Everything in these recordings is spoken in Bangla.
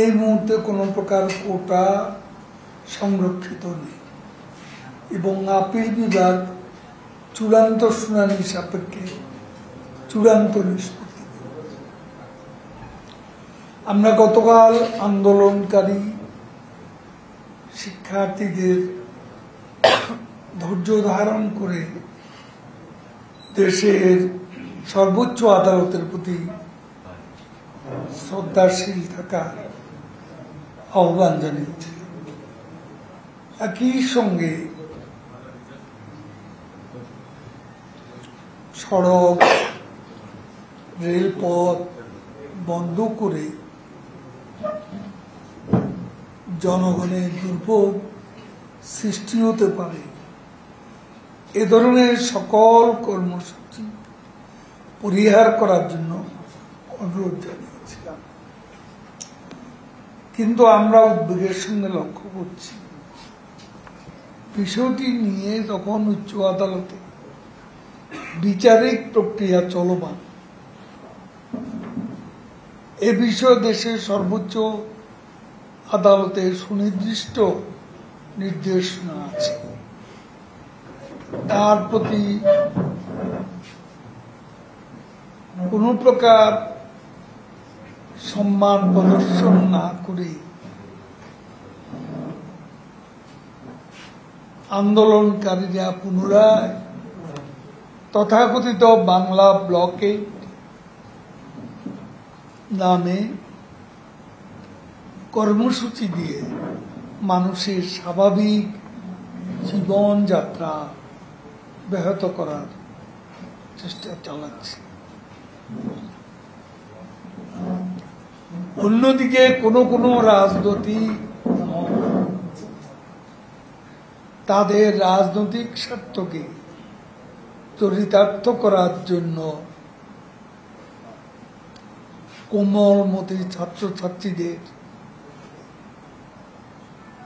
এই মুহূর্তে কোনো প্রকার কোটা সংরক্ষিত নেই এবং আপিল বিভাগ চূড়ান্ত শুনানি সাপেক্ষে চূড়ান্ত নিষ্পত্তি। আমরা গতকাল আন্দোলনকারী শিক্ষার্থীদের ধৈর্য ধারণ করে দেশের সর্বোচ্চ আদালতের প্রতি শ্রদ্ধাশীল থাকার আহ্বান জানিয়েছি। একই সঙ্গে সড়ক রেলপথ বন্ধ করে জনগণের দুর্ভোগ সৃষ্টি হতে পারে এ ধরনের সকল কর্মসূচি পরিহার করার জন্য অনুরোধ জানিয়েছিলাম। কিন্তু আমরা উদ্বেগের সঙ্গে লক্ষ্য করছি বিষয়টি নিয়ে যখন উচ্চ আদালতে বিচারিক প্রক্রিয়া চলমান, এ বিষয়ে দেশের সর্বোচ্চ আদালতের সুনির্দিষ্ট নির্দেশনা আছে। তার প্রতি কোন প্রকার সম্মান প্রদর্শন না করে আন্দোলনকারীরা পুনরায় তথাকথিত বাংলা ব্লকেড নামে কর্মসূচি দিয়ে মানুষের স্বাভাবিক জীবনযাত্রা ব্যাহত করার চেষ্টা চালাচ্ছে। অন্যদিকে কোন রাজনৈতিক তাদের রাজনৈতিক স্বার্থকে চরিতার্থ করার জন্য কোমলমতি ছাত্রছাত্রীদের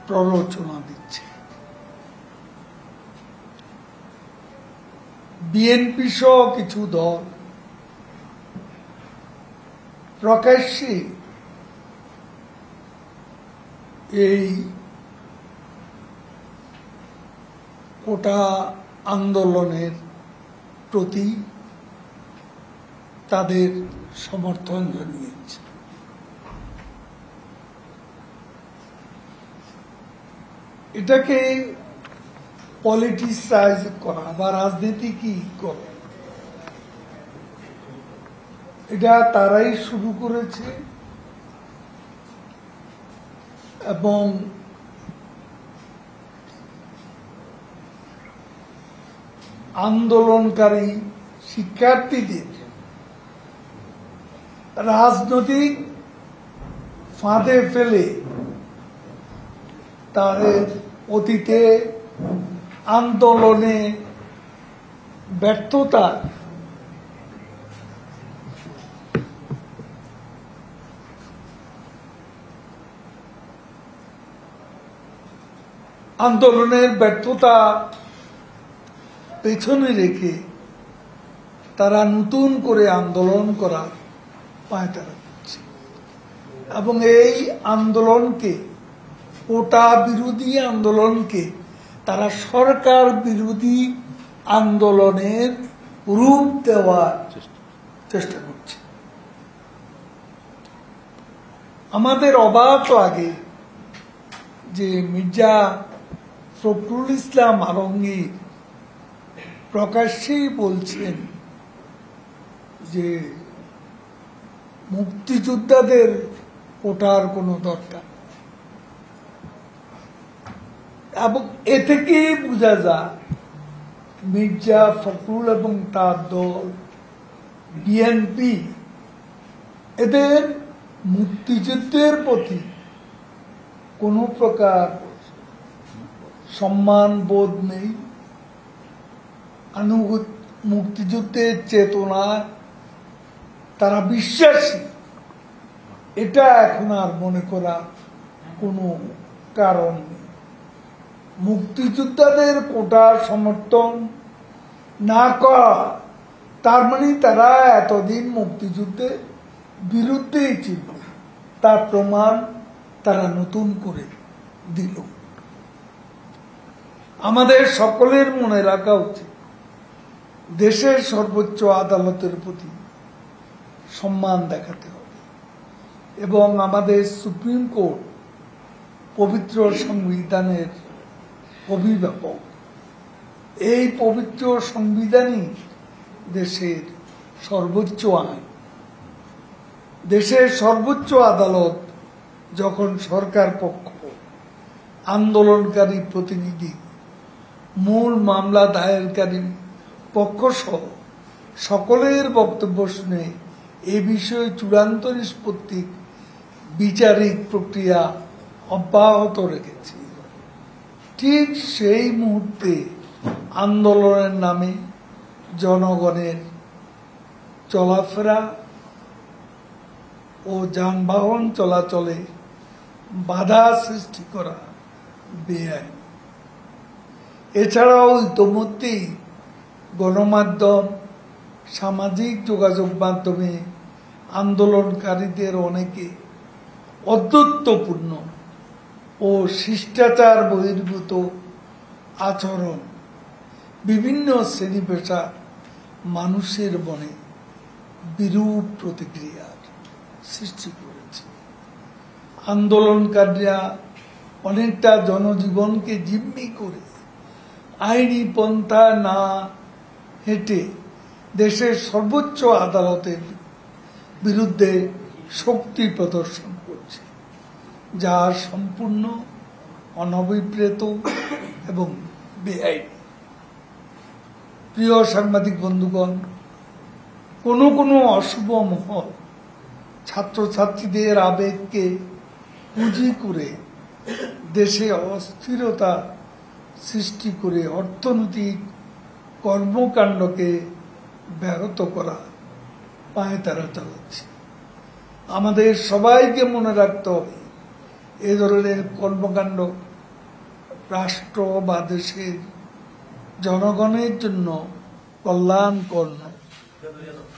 প্ররোচনা দিচ্ছে। বিএনপি সহ কিছু দল প্রকাশ্যে এই কোটা আন্দোলনের প্রতি তাদের সমর্থন জানিয়েছে। এটাকে পলিটিসাইজ করা বা রাজনীতি করা, এটা তারাই শুরু করেছে এবং আন্দোলনকারী শিক্ষার্থীদের রাজনৈতিক ফাঁদে ফেলে তাদের অতীতে আন্দোলনে ব্যর্থতা পেছনে রেখে তারা নতুন করে আন্দোলন করার পায়তারা করছে এবং এই আন্দোলনকে, কোটা বিরোধী আন্দোলনকে তারা সরকার বিরোধী আন্দোলনের রূপ দেওয়ার চেষ্টা করছে। আমাদের অবাক লাগে যে মির্জা ফখরুল ইসলাম আলমগীর প্রকাশ্যেই বলছেন যে মুক্তিযোদ্ধাদের কোটার কোনো দরকার, এবং এ থেকেই বোঝা যায় মির্জা ফখরুল এবং তার দল বিএনপি এদের মুক্তিযুদ্ধের প্রতি কোনো প্রকার সম্মান বোধ নেই, মুক্তিযুদ্ধের চেতনা তারা বিশ্বাসী, এটা এখন আর মনে করা কোনো কারণ নেই। মুক্তিযোদ্ধাদের কোটা সমর্থন না করা তার মানে তারা এতদিন মুক্তিযুদ্ধের বিরুদ্ধেই ছিল, তার প্রমাণ তারা নতুন করে দিল। আমাদের সকলের মনে রাখা উচিত, দেশের সর্বোচ্চ আদালতের প্রতি সম্মান দেখাতে হবে এবং আমাদের সুপ্রিম কোর্ট পবিত্র সংবিধানের অভিভাবক। এই পবিত্র সংবিধানই দেশের সর্বোচ্চ আইন। দেশের সর্বোচ্চ আদালত যখন সরকার পক্ষ, আন্দোলনকারী প্রতিনিধি, মূল মামলা দায়েরকারী পক্ষ সহ সকলের বক্তব্য শুনে এ বিষয়ে চূড়ান্ত নিষ্পত্তি বিচারিক প্রক্রিয়া অব্যাহত রেখেছে, ঠিক সেই মুহূর্তে আন্দোলনের নামে জনগণের চলাফেরা ও যানবাহন চলাচলে বাধা সৃষ্টি করা বেআইন। এছাড়াও ইতোমধ্যেই গণমাধ্যম, সামাজিক যোগাযোগ মাধ্যমে আন্দোলনকারীদের অনেকে অদ্যত্বপূর্ণ ও শিষ্টাচার বহির্ভূত আচরণ বিভিন্ন শ্রেণী পেশার মানুষের মনে বিরূপ প্রতিক্রিয়ার সৃষ্টি করেছে। আন্দোলনকারীরা অনেকটা জনজীবনকে জিম্মি করে আইনি পন্থা না হেঁটে দেশের সর্বোচ্চ আদালতের বিরুদ্ধে শক্তি প্রদর্শন করছে, যা সম্পূর্ণ অনভিপ্রেত এবং বেআইনি। প্রিয় সাংবাদিক বন্ধুগণ, কোনো অশুভ মহল ছাত্রছাত্রীদের আবেগকে পুঁজি করে দেশে অস্থিরতা সৃষ্টি করে অর্থনৈতিক কর্মকাণ্ডকে ব্যাহত করা পায়তারা চালাচ্ছে। আমাদের সবাইকে মনে রাখতে হবে, এ ধরনের কর্মকাণ্ড রাষ্ট্র বা দেশের জনগণের জন্য কল্যাণকর নয়।